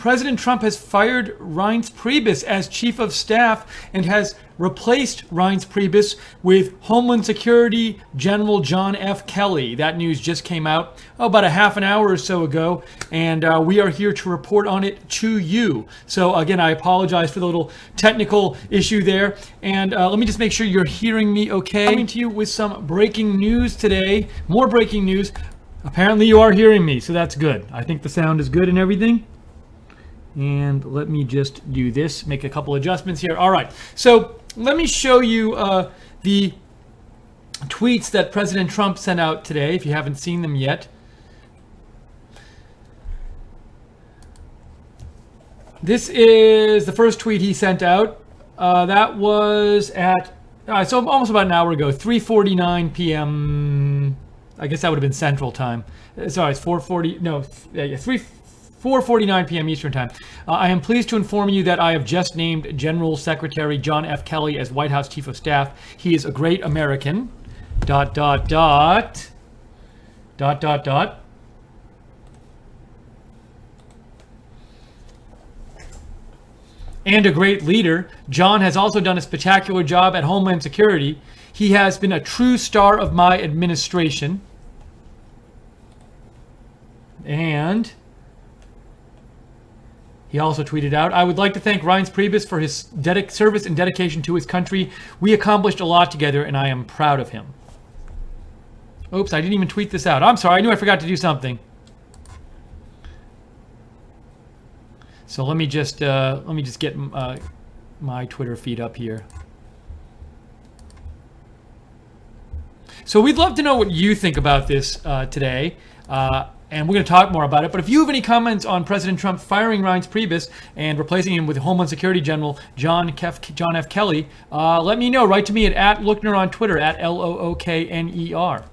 President Trump has fired Reince Priebus as chief of staff and has replaced Reince Priebus with Homeland Security General John F. Kelly. That news just came out about a half an hour or so ago, and we are here to report on it to you. So again, I apologize for the little technical issue there, and let me just make sure you're hearing me okay. Coming to you with some breaking news today, more breaking news. Apparently you are hearing me, so that's good. I think the sound is good and everything. And let me just do this, make a couple adjustments here. All right, so let me show you the tweets that President Trump sent out today, if you haven't seen them yet. This is the first tweet he sent out. That was at, so almost about an hour ago, 3:49 p.m. I guess that would have been Central Time. Sorry, it's 4:49 p.m. Eastern Time. I am pleased to inform you that I have just named General Secretary John F. Kelly as White House Chief of Staff. He is a great American. ... And a great leader. John has also done a spectacular job at Homeland Security. He has been a true star of my administration. And he also tweeted out, I would like to thank Reince Priebus for his service and dedication to his country. We accomplished a lot together, and I am proud of him. Oops, I didn't even tweet this out. I'm sorry, I knew I forgot to do something. So let me just get my Twitter feed up here. So we'd love to know what you think about this today. And we're going to talk more about it. But if you have any comments on President Trump firing Reince Priebus and replacing him with Homeland Security General John F. Kelly, let me know. Write to me at Lookner on Twitter, at Lookner.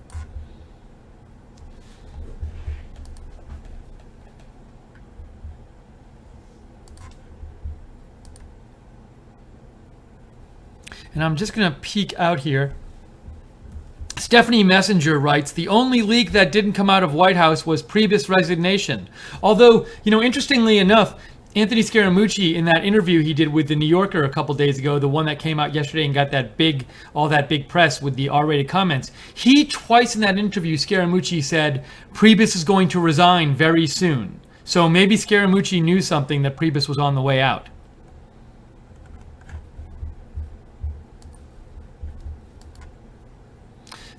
And I'm just going to peek out here. Stephanie Messenger writes, the only leak that didn't come out of White House was Priebus' resignation. Although, interestingly enough, Anthony Scaramucci, in that interview he did with The New Yorker a couple days ago, the one that came out yesterday and got all that big press with the R-rated comments, he twice in that interview, Scaramucci said, Priebus is going to resign very soon. So maybe Scaramucci knew something, that Priebus was on the way out.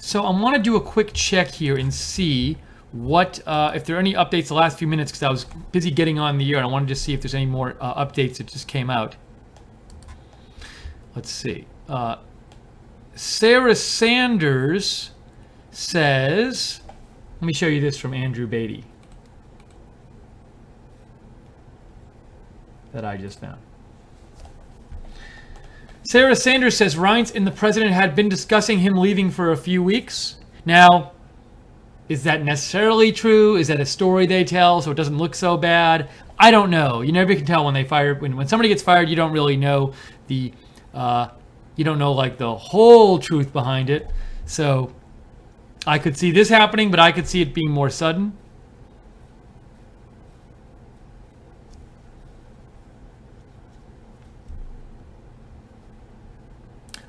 So I want to do a quick check here and see what, if there are any updates the last few minutes, because I was busy getting on the air and I wanted to see if there's any more updates that just came out. Let's see. Sarah Sanders says, let me show you this from Andrew Beatty that I just found. Sarah Sanders says Reince and the president had been discussing him leaving for a few weeks. Now, is that necessarily true? Is that a story they tell so it doesn't look so bad? I don't know. You never can tell when they fire. When somebody gets fired, you don't really know the whole truth behind it. So I could see this happening, but I could see it being more sudden.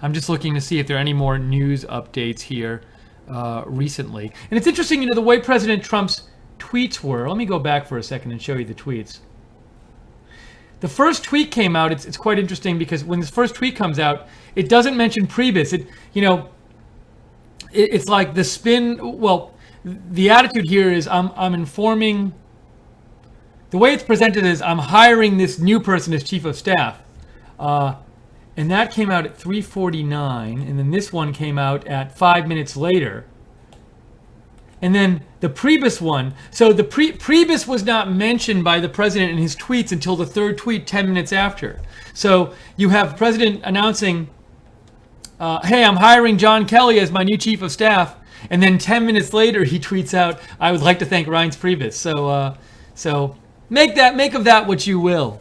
I'm just looking to see if there are any more news updates here recently. And it's interesting, the way President Trump's tweets were. Let me go back for a second and show you the tweets. The first tweet came out. It's quite interesting because when this first tweet comes out, it doesn't mention Priebus. It's like the spin. Well, the attitude here is I'm informing. The way it's presented is I'm hiring this new person as chief of staff. And that came out at 3:49, and then this one came out at 5 minutes later. And then the Priebus one, so the Priebus was not mentioned by the president in his tweets until the third tweet 10 minutes after. So you have the president announcing, hey, I'm hiring John Kelly as my new chief of staff. And then 10 minutes later, he tweets out, I would like to thank Reince Priebus. So make of that what you will.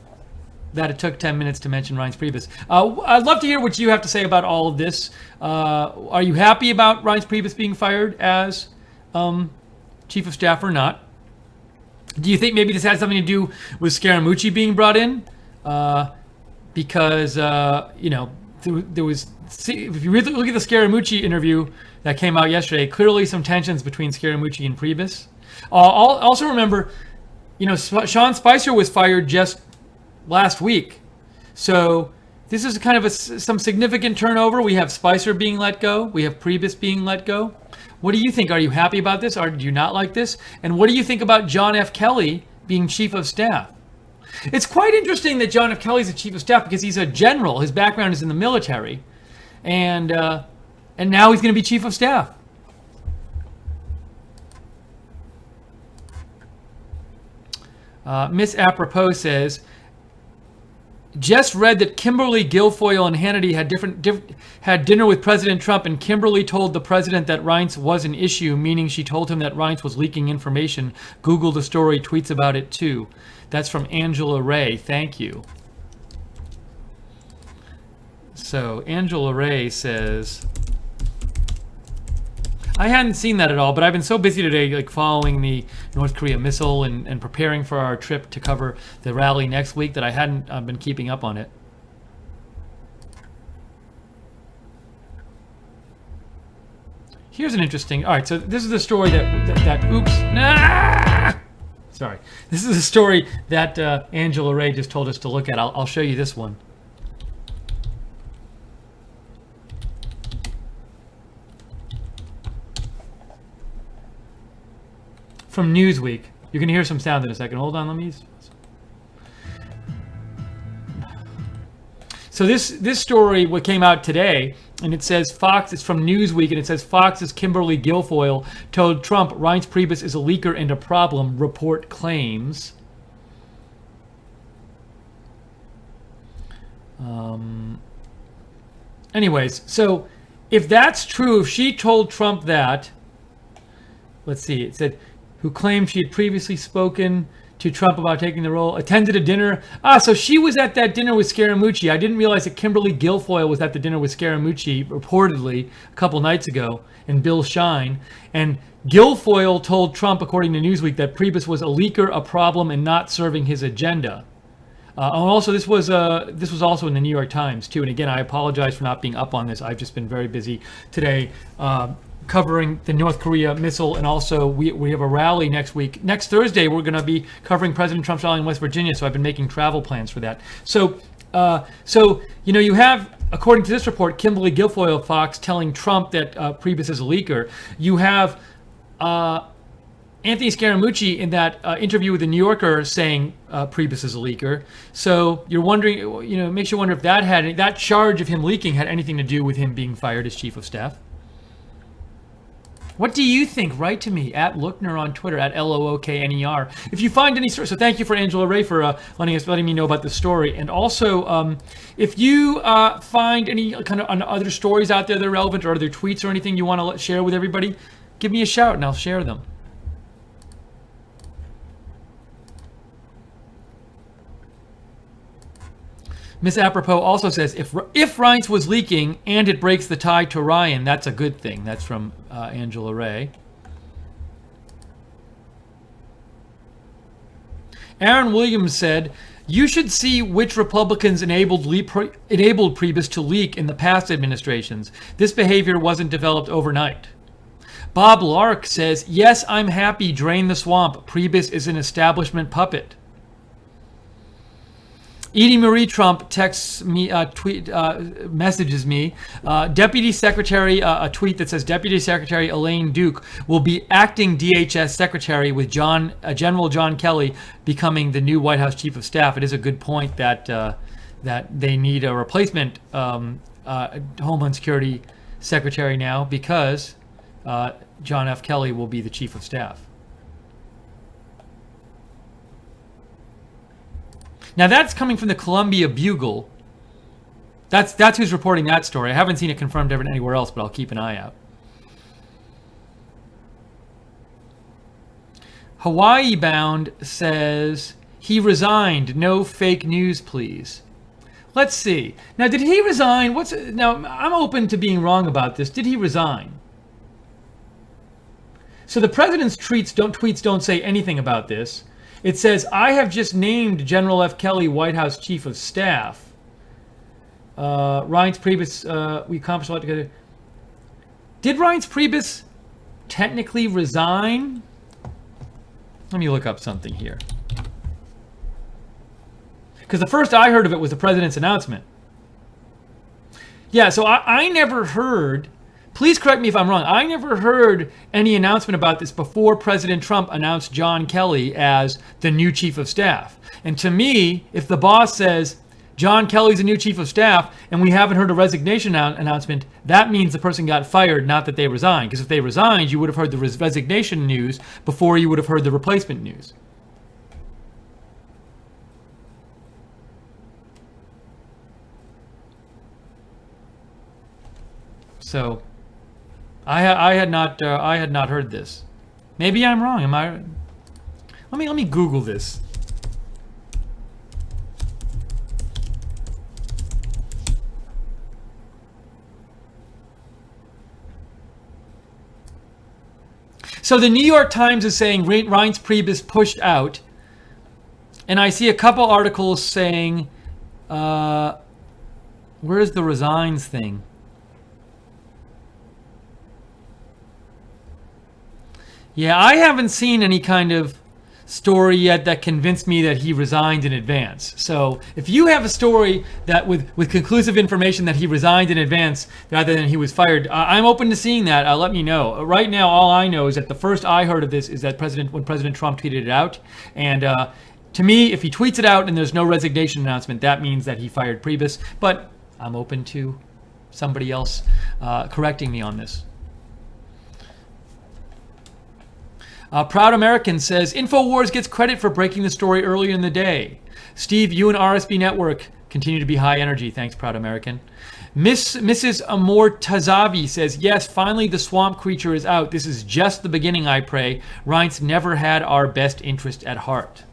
That it took 10 minutes to mention Reince Priebus. I'd love to hear what you have to say about all of this. Are you happy about Reince Priebus being fired as chief of staff or not? Do you think maybe this had something to do with Scaramucci being brought in? Because there was. If you really look at the Scaramucci interview that came out yesterday, clearly some tensions between Scaramucci and Priebus. Also remember, Sean Spicer was fired just last week, so this is kind of some significant turnover. We have Spicer being let go. We have Priebus being let go. What do you think? Are you happy about this, or do you not like this? And what do you think about John F. Kelly being chief of staff? It's quite interesting that John F. Kelly's the chief of staff because he's a general. His background is in the military, and now he's going to be chief of staff. Miss Apropos says, just read that Kimberly Guilfoyle and Hannity had dinner with President Trump, and Kimberly told the president that Reince was an issue, meaning she told him that Reince was leaking information. Google the story, tweets about it too. That's from Angela Ray. Thank you. So Angela Ray says, I hadn't seen that at all, but I've been so busy today, following the North Korea missile and preparing for our trip to cover the rally next week, that I hadn't been keeping up on it. Here's an interesting. All right, so this is the story Sorry, this is a story that Angela Ray just told us to look at. I'll show you this one. From Newsweek. You're going to hear some sound in a second. Hold on, let me... So this story, what came out today, and it says Fox, it's from Newsweek, and it says Fox's Kimberly Guilfoyle told Trump Reince Priebus is a leaker and a problem, report claims. Anyways, so if that's true, if she told Trump that, let's see, it said, who claimed she had previously spoken to Trump about taking the role, attended a dinner. So she was at that dinner with Scaramucci. I didn't realize that Kimberly Guilfoyle was at the dinner with Scaramucci, reportedly, a couple nights ago, and Bill Shine. And Guilfoyle told Trump, according to Newsweek, that Priebus was a leaker, a problem, and not serving his agenda. Also, this was also in the New York Times, too. And again, I apologize for not being up on this. I've just been very busy today covering the North Korea missile, and also we have a rally next week. Next Thursday, we're going to be covering President Trump's rally in West Virginia, so I've been making travel plans for that. So you have, according to this report, Kimberly Guilfoyle of Fox telling Trump that Priebus is a leaker. You have Anthony Scaramucci in that interview with the New Yorker saying Priebus is a leaker. So you're wondering, it makes you wonder if that charge of him leaking had anything to do with him being fired as chief of staff. What do you think? Write to me at Lookner on Twitter, at LOOKNER. If you find any story, so thank you for Angela Ray for letting me know about the story. And also, if you find any kind of other stories out there that are relevant, or other tweets or anything you want to share with everybody, give me a shout and I'll share them. Miss Apropos also says, if Reince was leaking and it breaks the tie to Ryan, that's a good thing. That's from Angela Ray. Aaron Williams said, you should see which Republicans enabled Priebus to leak in the past administrations. This behavior wasn't developed overnight. Bob Lark says, yes, I'm happy, drain the swamp. Priebus is an establishment puppet. Edie Marie Trump texts me, messages me, Deputy Secretary, a tweet that says Deputy Secretary Elaine Duke will be acting DHS Secretary with General John Kelly becoming the new White House Chief of Staff. It is a good point that they need a replacement Homeland Security Secretary now, because John F. Kelly will be the Chief of Staff. Now that's coming from the Columbia Bugle. That's who's reporting that story. I haven't seen it confirmed anywhere else, but I'll keep an eye out. Hawaii Bound says he resigned. No fake news, please. Let's see. Now, did he resign? Now, I'm open to being wrong about this. Did he resign? So the president's tweets don't say anything about this. It says, I have just named General F. Kelly White House Chief of Staff. Reince Priebus, we accomplished a lot together. Did Reince Priebus technically resign? Let me look up something here. Because the first I heard of it was the president's announcement. Yeah, so I never heard, please correct me if I'm wrong, I never heard any announcement about this before President Trump announced John Kelly as the new chief of staff. And to me, if the boss says, John Kelly's the new chief of staff, and we haven't heard a resignation announcement, that means the person got fired, not that they resigned. Because if they resigned, you would have heard the resignation news before you would have heard the replacement news. So, I had not heard this. Maybe I'm wrong. Am I? Let me Google this. So the New York Times is saying Reince Priebus pushed out, and I see a couple articles saying, where's the resigns thing? Yeah, I haven't seen any kind of story yet that convinced me that he resigned in advance. So if you have a story that with conclusive information that he resigned in advance rather than he was fired, I'm open to seeing that. Let me know. Right now, all I know is that the first I heard of this is that when President Trump tweeted it out. And to me, if he tweets it out and there's no resignation announcement, that means that he fired Priebus. But I'm open to somebody else correcting me on this. Proud American says, InfoWars gets credit for breaking the story earlier in the day. Steve, you and RSB Network continue to be high energy. Thanks, Proud American. Mrs. Amortazavi says, yes, finally the swamp creature is out. This is just the beginning, I pray. Reince never had our best interest at heart.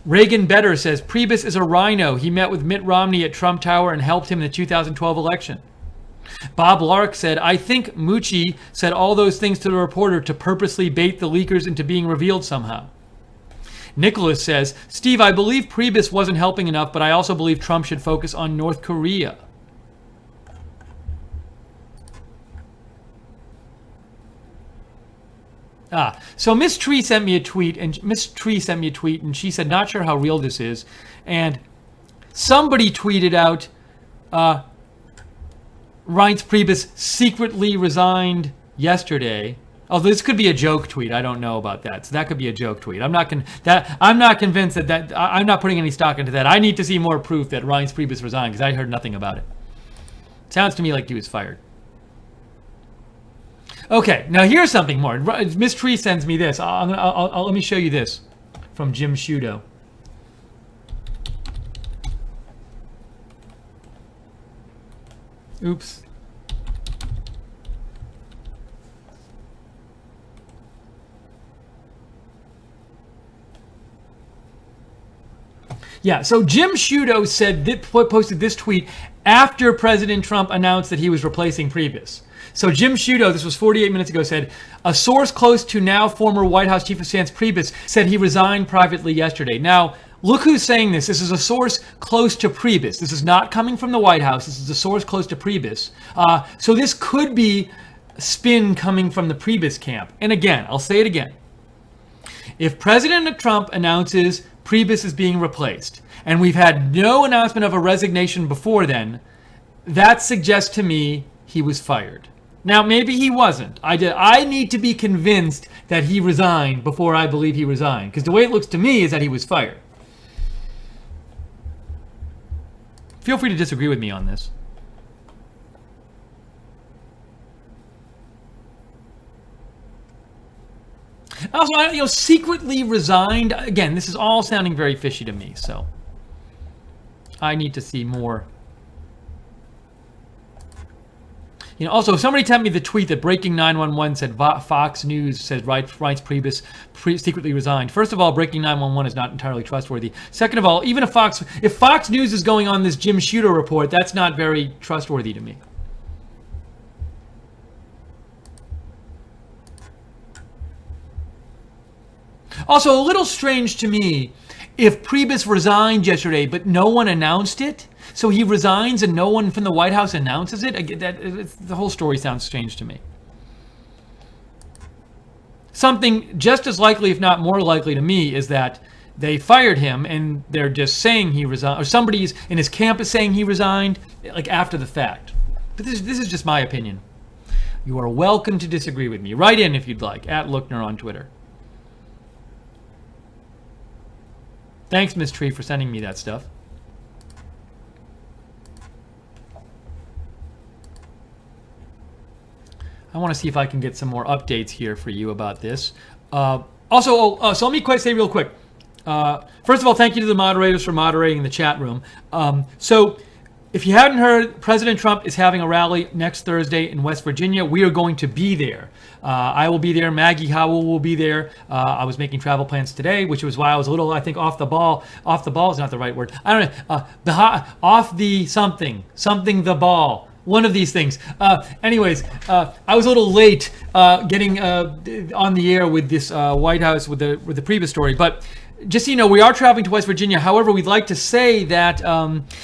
Reagan Better says, Priebus is a rhino. He met with Mitt Romney at Trump Tower and helped him in the 2012 election. Bob Lark said, I think Moochie said all those things to the reporter to purposely bait the leakers into being revealed somehow. Nicholas says, Steve, I believe Priebus wasn't helping enough, but I also believe Trump should focus on North Korea. So Miss Tree sent me a tweet, and she said, not sure how real this is. And somebody tweeted out, Reince Priebus secretly resigned yesterday. Oh, this could be a joke tweet. I don't know about that. So that could be a joke tweet. I'm not convinced that I'm not putting any stock into that. I need to see more proof that Reince Priebus resigned because I heard nothing about it. Sounds to me like he was fired. Okay, now here's something more. Miss Tree sends me this. Let me show you this from Jim Sciutto. Oops. Yeah, so Jim Sciutto posted this tweet after President Trump announced that he was replacing Priebus. So Jim Sciutto, this was 48 minutes ago, said, a source close to now former White House Chief of Staff Priebus said he resigned privately yesterday. Now, look who's saying this. This is a source close to Priebus. This is not coming from the White House. This is a source close to Priebus. So this could be spin coming from the Priebus camp. And again, I'll say it again. If President Trump announces Priebus is being replaced, and we've had no announcement of a resignation before then, that suggests to me he was fired. Now, maybe he wasn't. I need to be convinced that he resigned before I believe he resigned. Because the way it looks to me is that he was fired. Feel free to disagree with me on this. Also, secretly resigned. Again, this is all sounding very fishy to me, so I need to see more. Also, somebody sent me the tweet that Breaking 911 said Fox News said Reince Priebus secretly resigned. First of all, Breaking 911 is not entirely trustworthy. Second of all, even if Fox News is going on this Jim Sciutto report, that's not very trustworthy to me. Also, a little strange to me if Priebus resigned yesterday, but no one announced it. So he resigns and no one from the White House announces it. The whole story sounds strange to me. Something just as likely, if not more likely to me, is that they fired him and they're just saying he resigned, or somebody's in his campus saying he resigned, like after the fact. But this is just my opinion. You are welcome to disagree with me. Write in if you'd like, at Lookner on Twitter. Thanks, Miss Tree, for sending me that stuff. I want to see if I can get some more updates here for you about this. So let me say real quick. First of all, thank you to the moderators for moderating the chat room. So if you hadn't heard, President Trump is having a rally next Thursday in West Virginia. We are going to be there. I will be there. Maggie Howell will be there. I was making travel plans today, which was why I was a little, I think, off the ball. Off the ball is not the right word. I don't know. Off the something the ball. One of these things. Anyways, I was a little late getting on the air with this White House with the Priebus story, but just so you know, we are traveling to West Virginia. However, we'd like to say that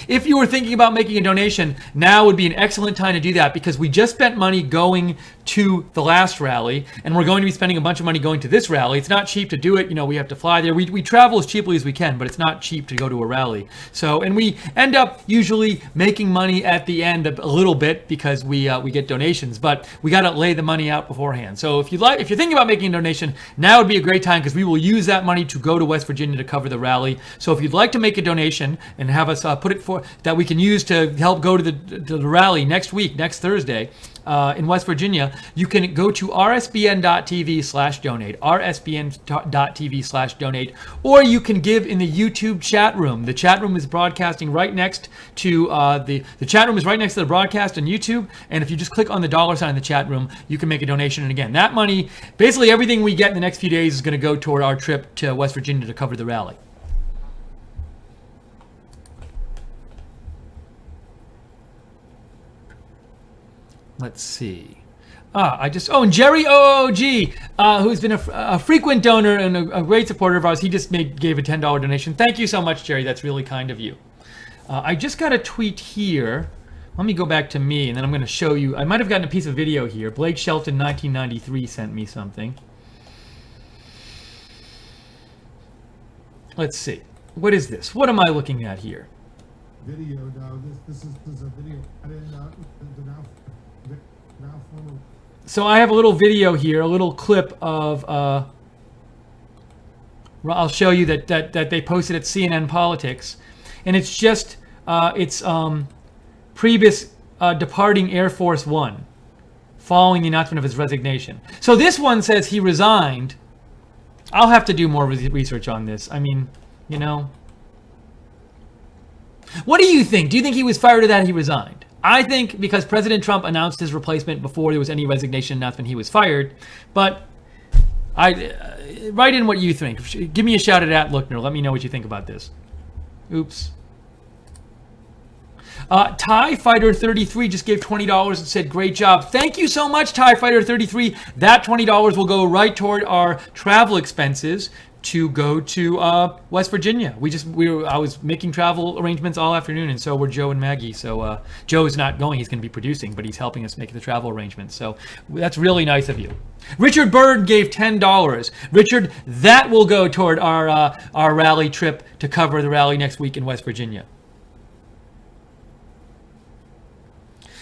if you were thinking about making a donation, now would be an excellent time to do that, because we just spent money going to the last rally, and we're going to be spending a bunch of money going to this rally. It's not cheap to do it. You know, we have to fly there. We travel as cheaply as we can, but it's not cheap to go to a rally. So, and we end up usually making money at the end a little bit because we get donations, but we got to lay the money out beforehand. So if you're thinking about making a donation, now would be a great time, because we will use that money to go to West Virginia to cover the rally. So if you'd like to make a donation and have us put it for that we can use to help go to the rally next Thursday in West Virginia, you can go to rsbn.tv/donate, rsbn.tv/donate, or you can give in the YouTube chat room. The chat room is broadcasting right next to the chat room is right next to the broadcast on YouTube, and if you just click on the $ in the chat room, you can make a donation. And again, that money, basically everything we get in the next few days, is going to go toward our trip to West Virginia to cover the rally. Let's see. And Jerry OOG, who's been a frequent donor and a great supporter of ours, he just gave a $10 donation. Thank you so much, Jerry. That's really kind of you. I just got a tweet here. Let me go back to me, and then I'm going to show you. I might have gotten a piece of video here. Blake Shelton, 1993, sent me something. Let's see. What is this? What am I looking at here? Video. No, this is a video. I didn't now So I have a little video here, a little clip of. I'll show you that they posted at CNN Politics, and it's just Priebus departing Air Force One, following the announcement of his resignation. So this one says he resigned. I'll have to do more research on this. I mean, you know. What do you think? Do you think he was fired or that he resigned? I think because President Trump announced his replacement before there was any resignation announcement, he was fired. But write in what you think. Give me a shout at Lookner. Let me know what you think about this. Oops. TIE Fighter 33 just gave $20 and said, "Great job." Thank you so much, TIE Fighter 33. That $20 will go right toward our travel expenses to go to West Virginia. I was making travel arrangements all afternoon, and so were Joe and Maggie. So Joe's not going; he's going to be producing, but he's helping us make the travel arrangements. So that's really nice of you. Richard Bird gave $10. Richard, that will go toward our rally trip to cover the rally next week in West Virginia.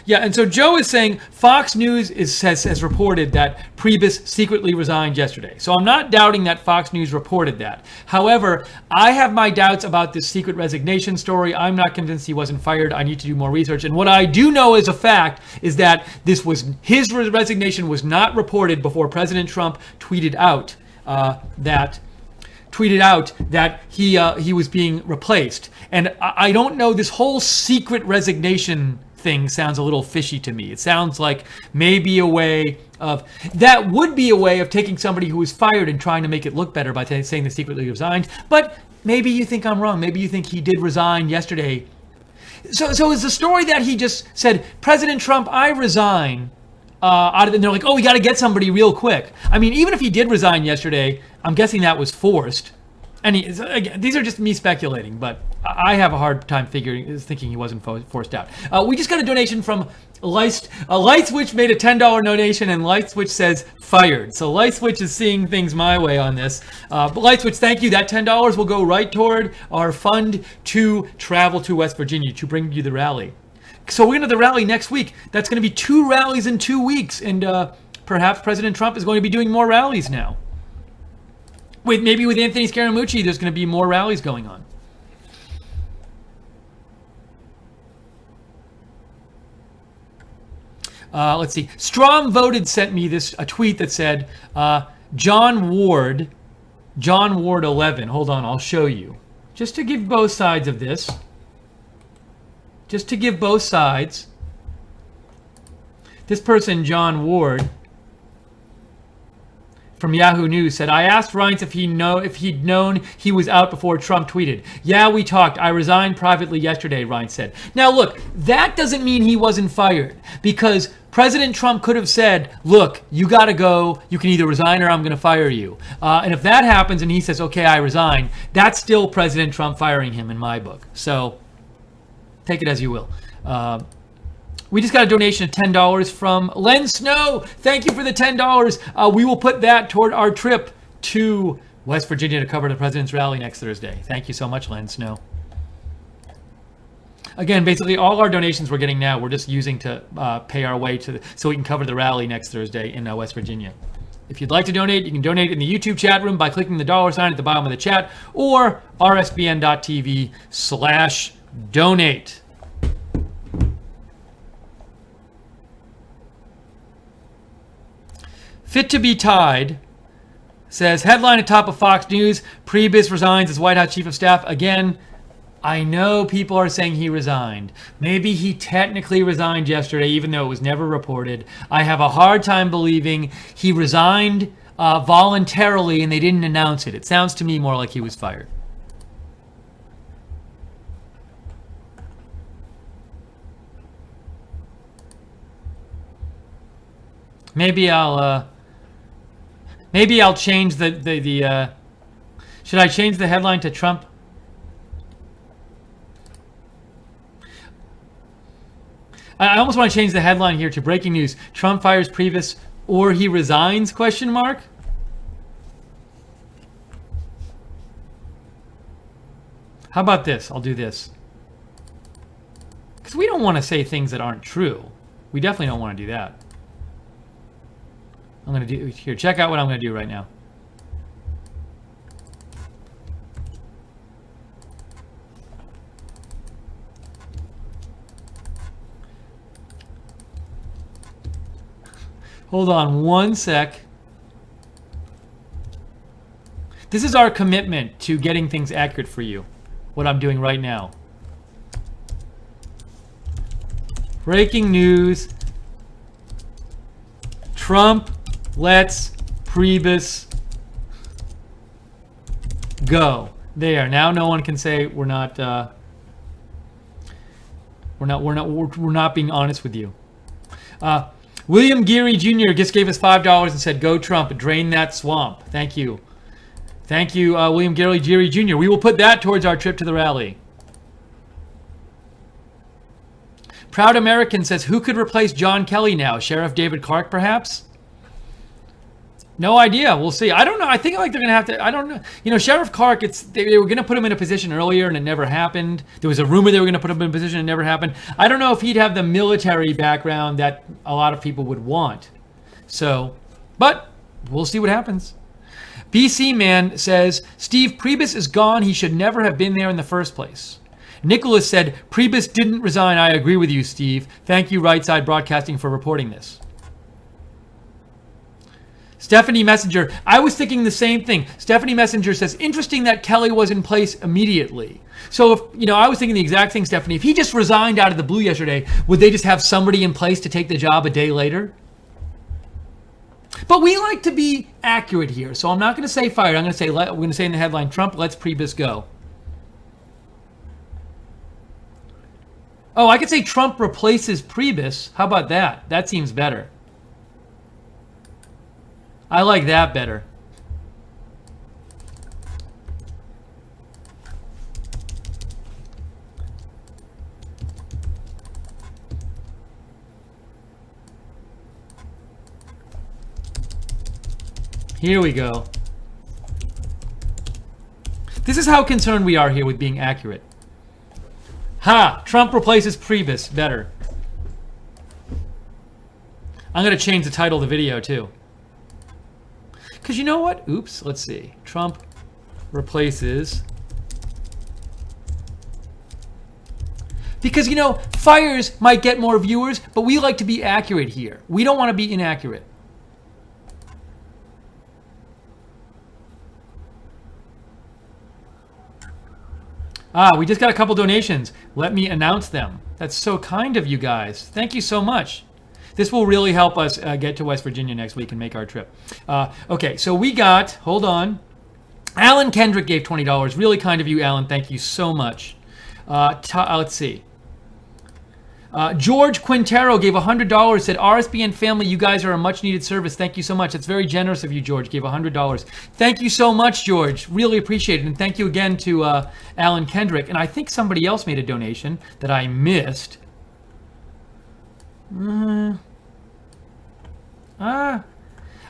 Yeah, and so Joe is saying Fox News has reported that Priebus secretly resigned yesterday. So I'm not doubting that Fox News reported that. However, I have my doubts about this secret resignation story. I'm not convinced he wasn't fired. I need to do more research. And what I do know as a fact is that his resignation was not reported before President Trump tweeted out that he was being replaced. And I don't know, this whole secret resignation thing sounds a little fishy to me. It sounds like maybe that would be a way of taking somebody who was fired and trying to make it look better by saying they secretly resigned. But maybe you think I'm wrong. Maybe you think he did resign yesterday. So is the story that he just said, "President Trump, I resign. out of it. And they're like, oh, we got to get somebody real quick. I mean, even if he did resign yesterday, I'm guessing that was forced. And again, these are just me speculating, but I have a hard time thinking he wasn't forced out. We just got a donation from Light Switch made a $10 donation, and Light Switch says fired. So Light Switch is seeing things my way on this. But Light Switch, thank you. That $10 will go right toward our fund to travel to West Virginia to bring you the rally. So we're going to the rally next week. That's going to be 2 rallies in 2 weeks, and perhaps President Trump is going to be doing more rallies now. Maybe with Anthony Scaramucci, there's going to be more rallies going on. Let's see. Strom Voted sent me a tweet that said, John Ward 11. Hold on, I'll show you. Just to give both sides of this. Just to give both sides. This person, John Ward, from Yahoo News, said, I asked Reince if he'd known he was out before Trump tweeted. Yeah, we talked. I resigned privately yesterday, Reince said. Now look, that doesn't mean he wasn't fired, because President Trump could have said, look, you got to go. You can either resign or I'm going to fire you. And if that happens and he says, okay, I resign, that's still President Trump firing him in my book. So take it as you will. We just got a donation of $10 from Len Snow. Thank you for the $10. We will put that toward our trip to West Virginia to cover the president's rally next Thursday. Thank you so much, Len Snow. Again, basically all our donations we're getting now, we're just using to pay our way so we can cover the rally next Thursday in West Virginia. If you'd like to donate, you can donate in the YouTube chat room by clicking the $ at the bottom of the chat, or rsbn.tv/donate. Fit to be Tied says, headline atop of Fox News, Priebus resigns as White House Chief of Staff. Again, I know people are saying he resigned. Maybe he technically resigned yesterday, even though it was never reported. I have a hard time believing he resigned voluntarily and they didn't announce it. It sounds to me more like he was fired. Maybe I'll change the should I change the headline to Trump? I almost want to change the headline here to breaking news. Trump fires Priebus or he resigns, question mark? How about this? I'll do this. Because we don't want to say things that aren't true. We definitely don't want to do that. I'm going to do here. Check out what I'm going to do right now. Hold on one sec. This is our commitment to getting things accurate for you. What I'm doing right now. Breaking news. Trump lets Priebus go. There. Now no one can say we're not being honest with you. William Geary Jr. just gave us $5 and said, go Trump, drain that swamp. Thank you. Thank you, William Geary Jr. We will put that towards our trip to the rally. Proud American says, who could replace John Kelly now? Sheriff David Clark, perhaps? No idea. We'll see. I don't know. I think like they're going to have to, I don't know. You know, Sheriff Clark, they were going to put him in a position earlier and it never happened. There was a rumor they were going to put him in a position and it never happened. I don't know if he'd have the military background that a lot of people would want. So, but we'll see what happens. BC Man says, Steve, Priebus is gone. He should never have been there in the first place. Nicholas said, Priebus didn't resign. I agree with you, Steve. Thank you, Right Side Broadcasting, for reporting this. Stephanie Messenger, I was thinking the same thing. Stephanie Messenger says, interesting that Kelly was in place immediately. So if, you know, I was thinking the exact thing, Stephanie. If he just resigned out of the blue yesterday, would they just have somebody in place to take the job a day later? But we like to be accurate here. So I'm not going to say fired. I'm going to say in the headline, Trump lets Priebus go. Oh, I could say Trump replaces Priebus. How about that? That seems better. I like that better. Here we go. This is how concerned we are here with being accurate. Ha! Trump replaces Priebus. Better. I'm going to change the title of the video, too. Because you know what? Oops, let's see. Trump replaces... Because, you know, fires might get more viewers, but we like to be accurate here. We don't want to be inaccurate. We just got a couple donations. Let me announce them. That's so kind of you guys. Thank you so much. This will really help us get to West Virginia next week and make our trip. Okay, so we got, hold on. Alan Kendrick gave $20. Really kind of you, Alan. Thank you so much. Let's see. George Quintero gave $100, said, RSBN family, you guys are a much needed service. Thank you so much. It's very generous of you, George. Gave $100. Thank you so much, George. Really appreciate it. And thank you again to Alan Kendrick. And I think somebody else made a donation that I missed.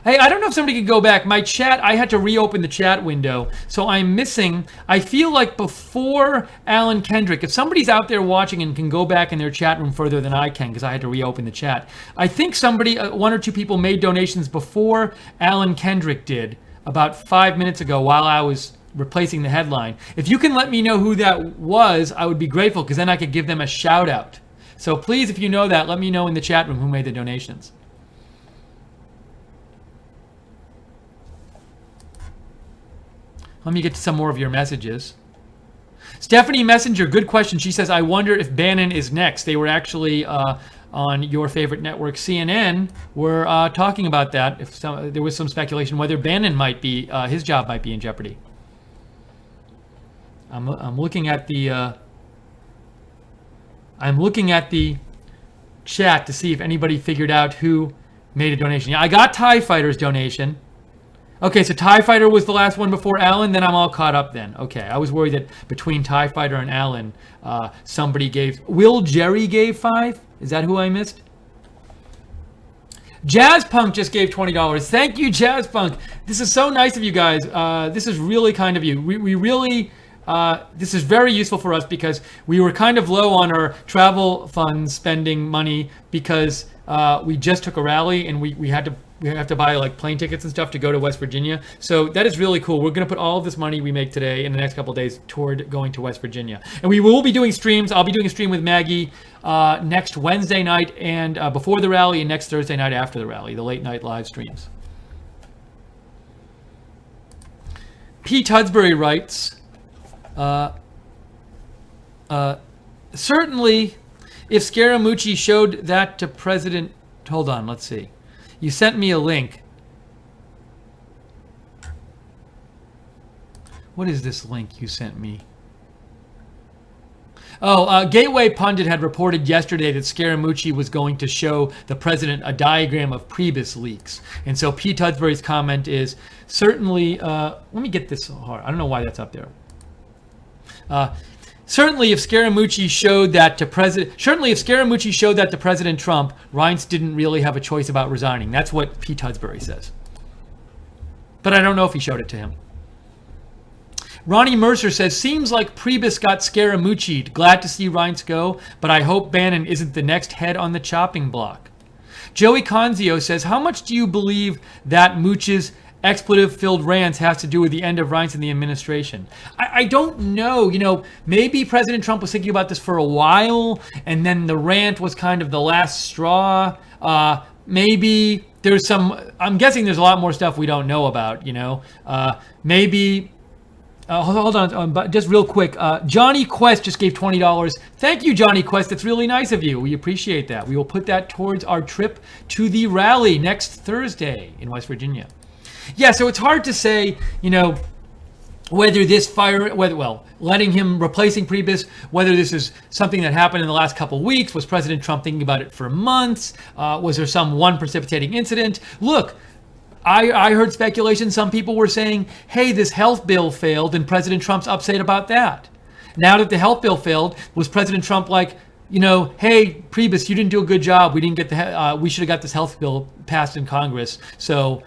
Hey, I don't know if somebody could go back. My chat, I had to reopen the chat window. So I'm missing, I feel like before Alan Kendrick, if somebody's out there watching and can go back in their chat room further than I can, because I had to reopen the chat. I think somebody, one or two people made donations before Alan Kendrick did, about 5 minutes ago while I was replacing the headline. If you can let me know who that was, I would be grateful, because then I could give them a shout out. So please, if you know that, let me know in the chat room who made the donations. Let me get to some more of your messages. Stephanie Messenger, good question. She says, I wonder if Bannon is next. They were actually on your favorite network, CNN, were talking about that. If there was some speculation whether Bannon might be, his job might be in jeopardy. I'm looking at the chat to see if anybody figured out who made a donation. Yeah, I got TIE Fighter's donation. Okay, so TIE Fighter was the last one before Alan, then I'm all caught up then. Okay, I was worried that between TIE Fighter and Alan, somebody gave... Will Jerry gave 5? Is that who I missed? Jazz Punk just gave $20. Thank you, Jazz Punk. This is so nice of you guys. This is really kind of you. We really... this is very useful for us because we were kind of low on our travel funds spending money because we just took a rally and we have to buy like plane tickets and stuff to go to West Virginia. So that is really cool. We're going to put all of this money we make today in the next couple of days toward going to West Virginia. And we will be doing streams. I'll be doing a stream with Maggie next Wednesday night and before the rally, and next Thursday night after the rally, the late night live streams. Pete Hudsbury writes, certainly if Scaramucci showed that to President... Hold on, let's see. You sent me a link. What is this link you sent me? Oh, Gateway Pundit had reported yesterday that Scaramucci was going to show the president a diagram of Priebus leaks. And so Pete Hudsbury's comment is, certainly, let me get this hard. I don't know why that's up there. Certainly, if Scaramucci showed that to President Trump, Reince didn't really have a choice about resigning. That's what Pete Hudsbury says. But I don't know if he showed it to him. Ronnie Mercer says, seems like Priebus got Scaramucci'd. Glad to see Reince go, but I hope Bannon isn't the next head on the chopping block. Joey Conzio says, how much do you believe that Mooch's expletive-filled rants has to do with the end of Reince and the administration? I don't know. You know, maybe President Trump was thinking about this for a while, and then the rant was kind of the last straw. Maybe there's some... I'm guessing there's a lot more stuff we don't know about, you know. Maybe... hold on, but just real quick. Johnny Quest just gave $20. Thank you, Johnny Quest. That's really nice of you. We appreciate that. We will put that towards our trip to the rally next Thursday in West Virginia. Yeah, so it's hard to say, you know, whether this letting him, replacing Priebus, whether this is something that happened in the last couple of weeks. Was President Trump thinking about it for months? Was there some one precipitating incident? Look, I heard speculation. Some people were saying, hey, this health bill failed and President Trump's upset about that. Now that the health bill failed, was President Trump like, hey, Priebus, you didn't do a good job. We didn't get we should have got this health bill passed in Congress. So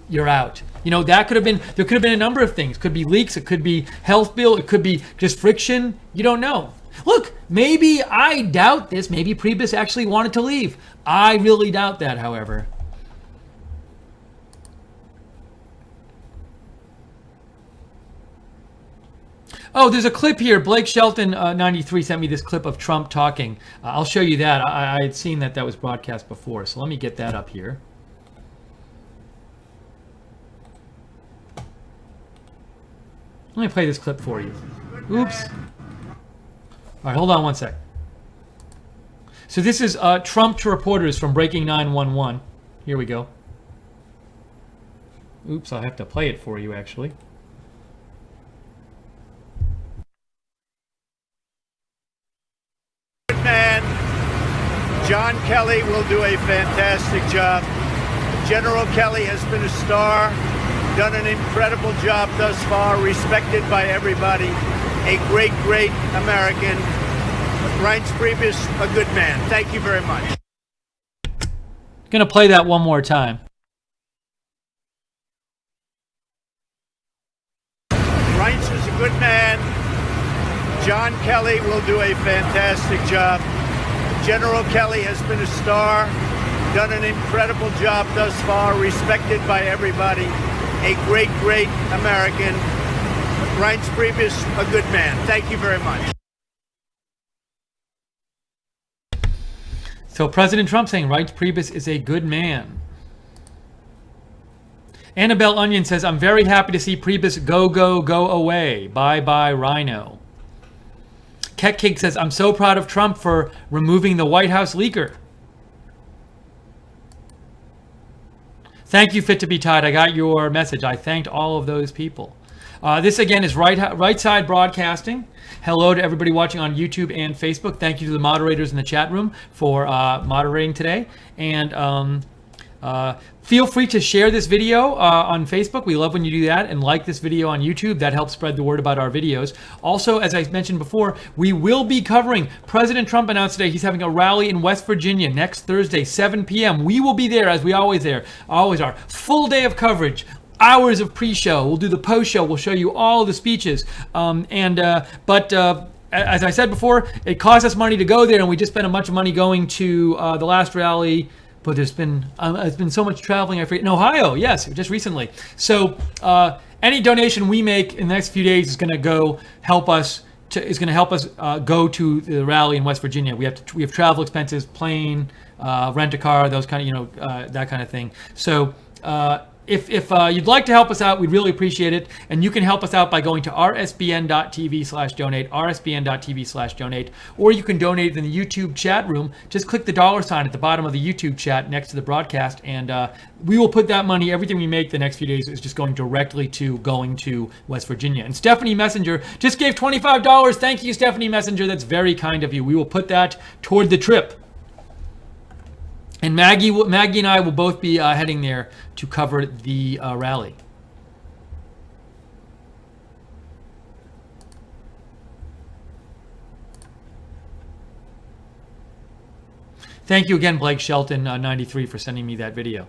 you're out. That could have been, there could have been a number of things. Could be leaks. It could be health bill. It could be just friction. You don't know. Look, maybe I doubt this. Maybe Priebus actually wanted to leave. I really doubt that, however. Oh, there's a clip here. Blake Shelton, 93, sent me this clip of Trump talking. I'll show you that. I had seen that was broadcast before. So let me get that up here. Let me play this clip for you. Oops. All right, hold on one sec. So this is Trump to reporters from Breaking 911. Here we go. Oops, I'll have to play it for you, actually. Man, John Kelly will do a fantastic job. General Kelly has been a star, done an incredible job thus far, respected by everybody, a great, great American. Reince Priebus, a good man. Thank you very much. Gonna play that one more time. Reince is a good man. John Kelly will do a fantastic job. General Kelly has been a star, done an incredible job thus far, respected by everybody, a great, great American. Reince Priebus, a good man. Thank you very much. So President Trump saying Reince Priebus is a good man. Annabelle Onion says, I'm very happy to see Priebus go away. Bye bye Rhino. Ketkig says, I'm so proud of Trump for removing the White House leaker. Thank you, Fit to be Tied. I got your message. I thanked all of those people. This again is Right Side Broadcasting. Hello to everybody watching on YouTube and Facebook. Thank you to the moderators in the chat room for moderating today. And feel free to share this video on Facebook. We love when you do that, and like this video on YouTube. That helps spread the word about our videos. Also, as I mentioned before, we will be covering, President Trump announced today he's having a rally in West Virginia next Thursday, 7 p.m. We will be there, as we always are. Full day of coverage. Hours of pre-show. We'll do the post-show. We'll show you all of the speeches. But as I said before, it costs us money to go there, and we just spent a bunch of money going to the last rally. But there's been so much traveling. I forget, in Ohio, yes, just recently. So any donation we make in the next few days is going to help us go to the rally in West Virginia. We have travel expenses, plane, rent a car, those kind of that kind of thing. So if you'd like to help us out, we'd really appreciate it. And you can help us out by going to rsbn.tv/donate, rsbn.tv/donate, or you can donate in the YouTube chat room. Just click the $ at the bottom of the YouTube chat next to the broadcast, and we will put that money, everything we make the next few days is just going directly to West Virginia. And Stephanie Messenger just gave $25. Thank you, Stephanie Messenger. That's very kind of you. We will put that toward the trip. And Maggie and I will both be heading there to cover the rally. Thank you again, Blake Shelton, 93, for sending me that video.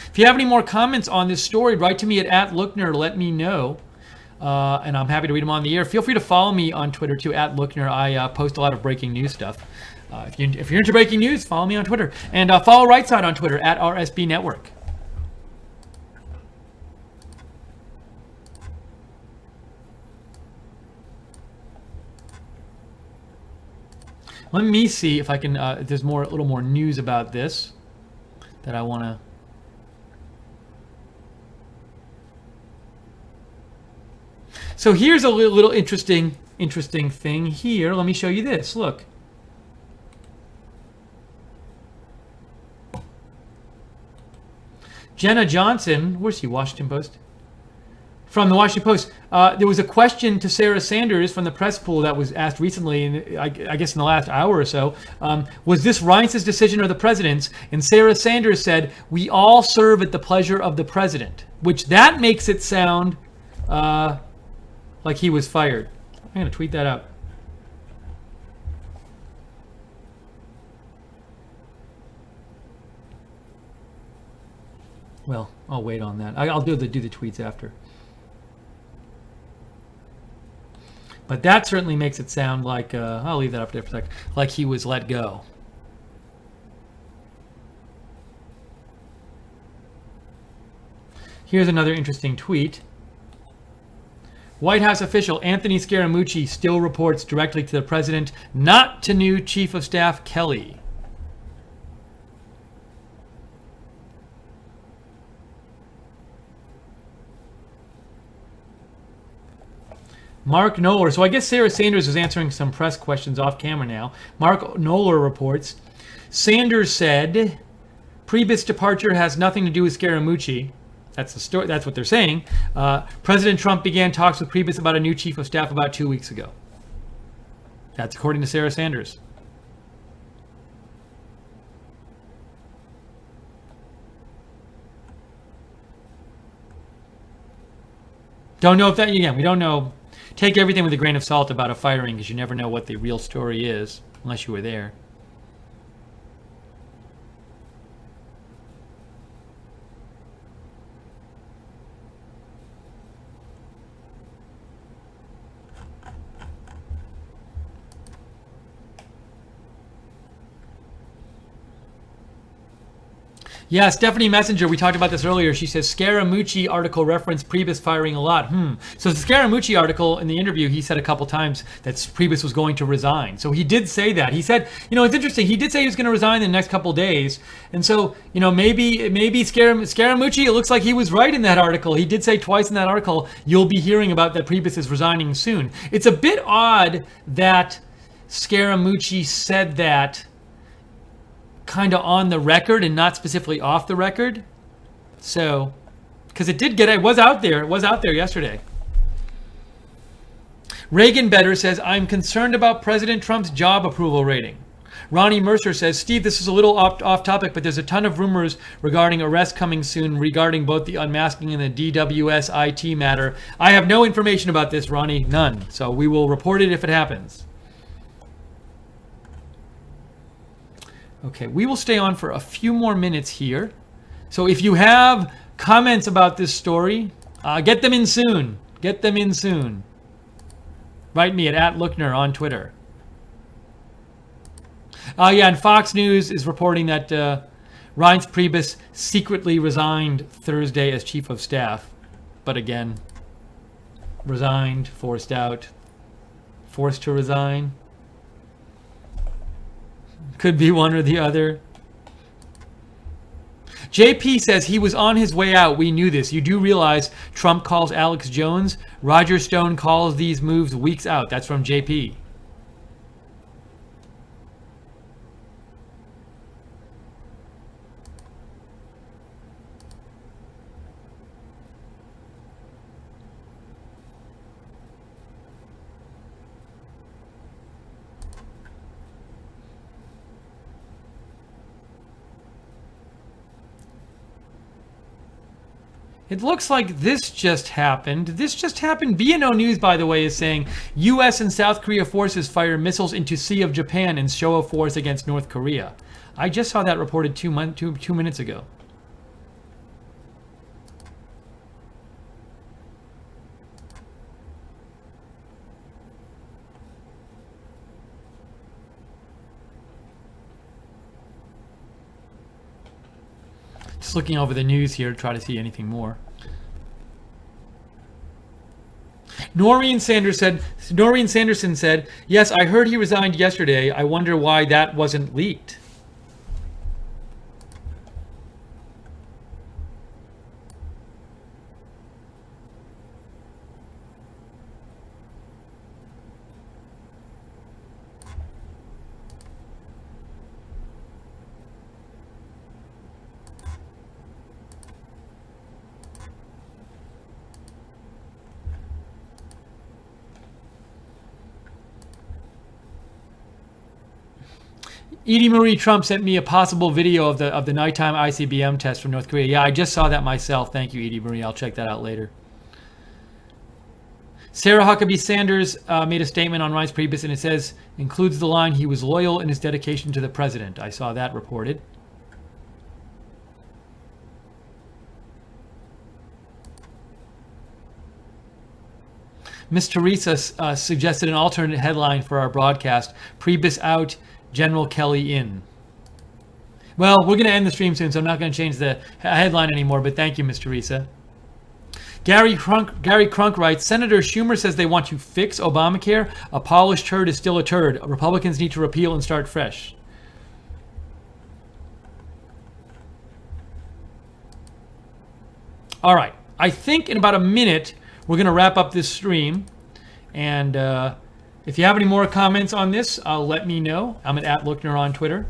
If you have any more comments on this story, write to me at @Lookner. Let me know. And I'm happy to read them on the air. Feel free to follow me on Twitter, too, @Lookner. I post a lot of breaking news stuff. If you're into breaking news, follow me on Twitter. And follow Right Side on Twitter, @RSB Network. Let me see if I can, if there's a little more news about this that I want to. So here's a little interesting thing here. Let me show you this. Look. Jenna Johnson, where's she? Washington Post. from the Washington Post. There was a question to Sarah Sanders from the press pool that was asked recently, and I guess in the last hour or so. Was this Reince's decision or the president's? And Sarah Sanders said, "We all serve at the pleasure of the president," which that makes it sound like he was fired. I'm going to tweet that out. Well, I'll wait on that. I'll do the tweets after. But that certainly makes it sound like, I'll leave that up there for a sec, like he was let go. Here's another interesting tweet. White House official Anthony Scaramucci still reports directly to the president, not to new Chief of Staff Kelly. Mark Knoller. So I guess Sarah Sanders is answering some press questions off camera now. Mark Knoller reports, Sanders said, Priebus' departure has nothing to do with Scaramucci. That's the story. That's what they're saying. President Trump began talks with Priebus about a new chief of staff about 2 weeks ago. That's according to Sarah Sanders. Don't know if that, again, we don't know. Take everything with a grain of salt about a firing, because you never know what the real story is unless you were there. Yeah, Stephanie Messenger, we talked about this earlier. She says Scaramucci article referenced Priebus firing a lot. So the Scaramucci article in the interview, he said a couple times that Priebus was going to resign. So he did say that. He said, it's interesting. He did say he was going to resign in the next couple days. And so, maybe Scaramucci, it looks like he was right in that article. He did say twice in that article, you'll be hearing about that Priebus is resigning soon. It's a bit odd that Scaramucci said that kind of on the record and not specifically off the record. So, because it was out there. It was out there yesterday. Reagan Better says, I'm concerned about President Trump's job approval rating. Ronnie Mercer says, Steve, this is a little off topic, but there's a ton of rumors regarding arrests coming soon regarding both the unmasking and the DWS IT matter. I have no information about this, Ronnie. None. So we will report it if it happens. Okay, we will stay on for a few more minutes here. So if you have comments about this story, get them in soon. Get them in soon. Write me at @Lookner on Twitter. And Fox News is reporting that Reince Priebus secretly resigned Thursday as chief of staff. But again, resigned, forced out, forced to resign. Could be one or the other. JP says he was on his way out. We knew this. You do realize Trump calls Alex Jones. Roger Stone calls these moves weeks out. That's from JP. It looks like this just happened. This just happened. B&O News, by the way, is saying U.S. and South Korea forces fire missiles into Sea of Japan in show of force against North Korea. I just saw that reported 2 minutes ago. Just looking over the news here to try to see anything more. Noreen Sanderson said, yes, I heard he resigned yesterday. I wonder why that wasn't leaked. Edie Marie Trump sent me a possible video of the nighttime ICBM test from North Korea. Yeah, I just saw that myself. Thank you, Edie Marie. I'll check that out later. Sarah Huckabee Sanders made a statement on Reince Priebus, and it says, includes the line, he was loyal in his dedication to the president. I saw that reported. Miss Teresa suggested an alternate headline for our broadcast, Priebus out, General Kelly in. Well, we're going to end the stream soon, so I'm not going to change the headline anymore, but thank you, Miss Teresa. Gary Crunk writes, Senator Schumer says they want to fix Obamacare. A polished turd is still a turd. Republicans need to repeal and start fresh. All right. I think in about a minute, we're going to wrap up this stream. And if you have any more comments on this, let me know. I'm at Lookner on Twitter.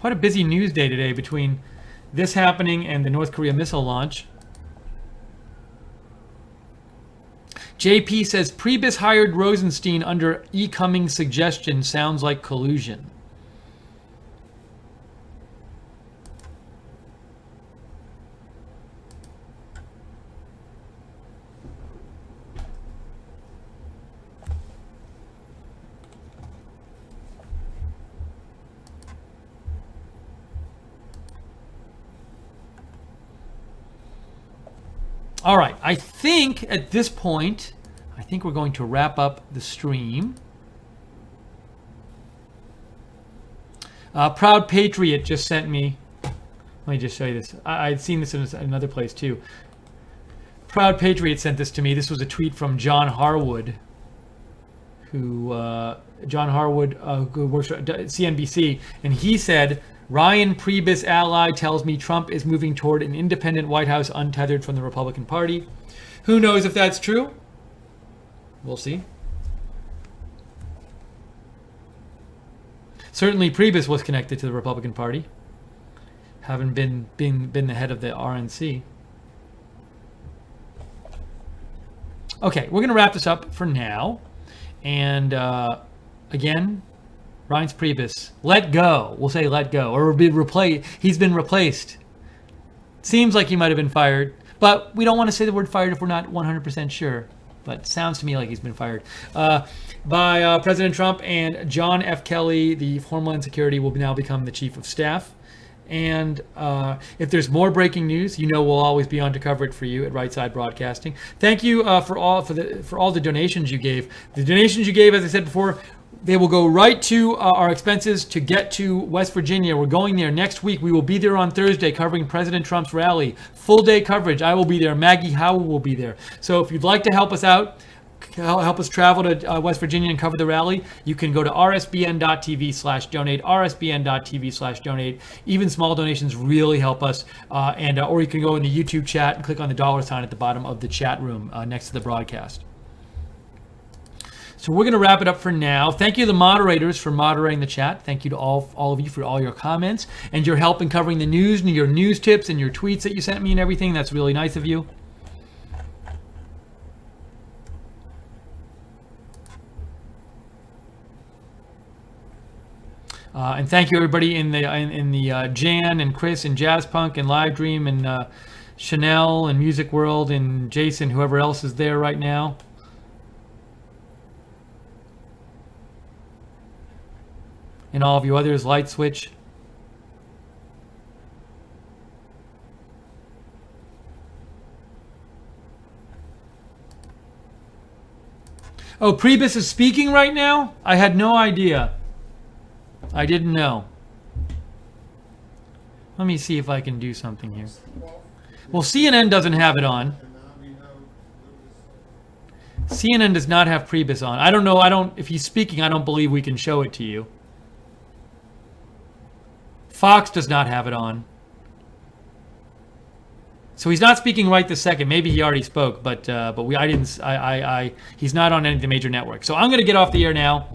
Quite a busy news day today between this happening and the North Korea missile launch. JP says, Priebus hired Rosenstein under E. Cummings' suggestion. Sounds like collusion. All right, I think at this point, we're going to wrap up the stream. Proud Patriot just sent me, let me just show you this. I'd seen this in another place too. Proud Patriot sent this to me. This was a tweet from John Harwood, who works for CNBC, and he said, Ryan Priebus ally tells me Trump is moving toward an independent White House untethered from the Republican Party. Who knows if that's true? We'll see. Certainly Priebus was connected to the Republican Party, having been the head of the RNC. Okay, we're going to wrap this up for now. And again, Reince Priebus, let go. We'll say let go, or be replaced. He's been replaced. Seems like he might have been fired, but we don't want to say the word fired if we're not 100% sure. But sounds to me like he's been fired by President Trump, and John F. Kelly, the Homeland Security, will now become the chief of staff. And if there's more breaking news, you know we'll always be on to cover it for you at Right Side Broadcasting. Thank you for all the donations you gave. The donations you gave, as I said before, they will go right to our expenses to get to West Virginia. We're going there next week. We will be there on Thursday covering President Trump's rally. Full day coverage. I will be there. Maggie Howell will be there. So if you'd like to help us out, help us travel to West Virginia and cover the rally, you can go to rsbn.tv/donate, rsbn.tv/donate. Even small donations really help us. Or you can go in the YouTube chat and click on the $ at the bottom of the chat room next to the broadcast. So we're going to wrap it up for now. Thank you to the moderators for moderating the chat. Thank you to all of you for all your comments and your help in covering the news and your news tips and your tweets that you sent me and everything. That's really nice of you. And thank you everybody in the Jan and Chris and Jazz Punk and Live Dream and Chanel and Music World and Jason, whoever else is there right now. And all of you others, Light Switch. Oh, Priebus is speaking right now? I had no idea. I didn't know. Let me see if I can do something here. Well, CNN doesn't have it on. CNN does not have Priebus on. I don't know. If he's speaking, I don't believe we can show it to you. Fox does not have it on. So he's not speaking right this second. Maybe he already spoke, but he's not on any of the major networks. So I'm going to get off the air now.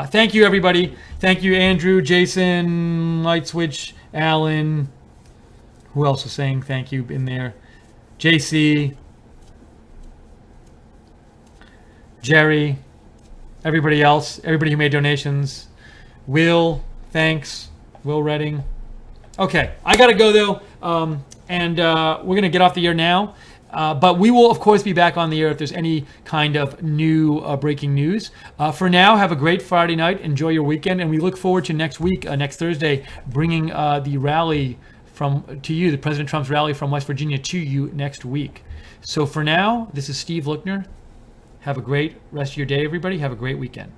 Thank you, everybody. Thank you, Andrew, Jason, Light Switch, Alan. Who else is saying thank you in there? JC, Jerry. everybody else, everybody who made donations. Will, thanks. Will Redding. Okay, I got to go though, and we're going to get off the air now. But we will, of course, be back on the air if there's any kind of new breaking news. For now, have a great Friday night. Enjoy your weekend. And we look forward to next week, next Thursday, bringing the rally to you, the President Trump's rally from West Virginia to you next week. So for now, this is Steve Lookner. Have a great rest of your day, everybody. Have a great weekend.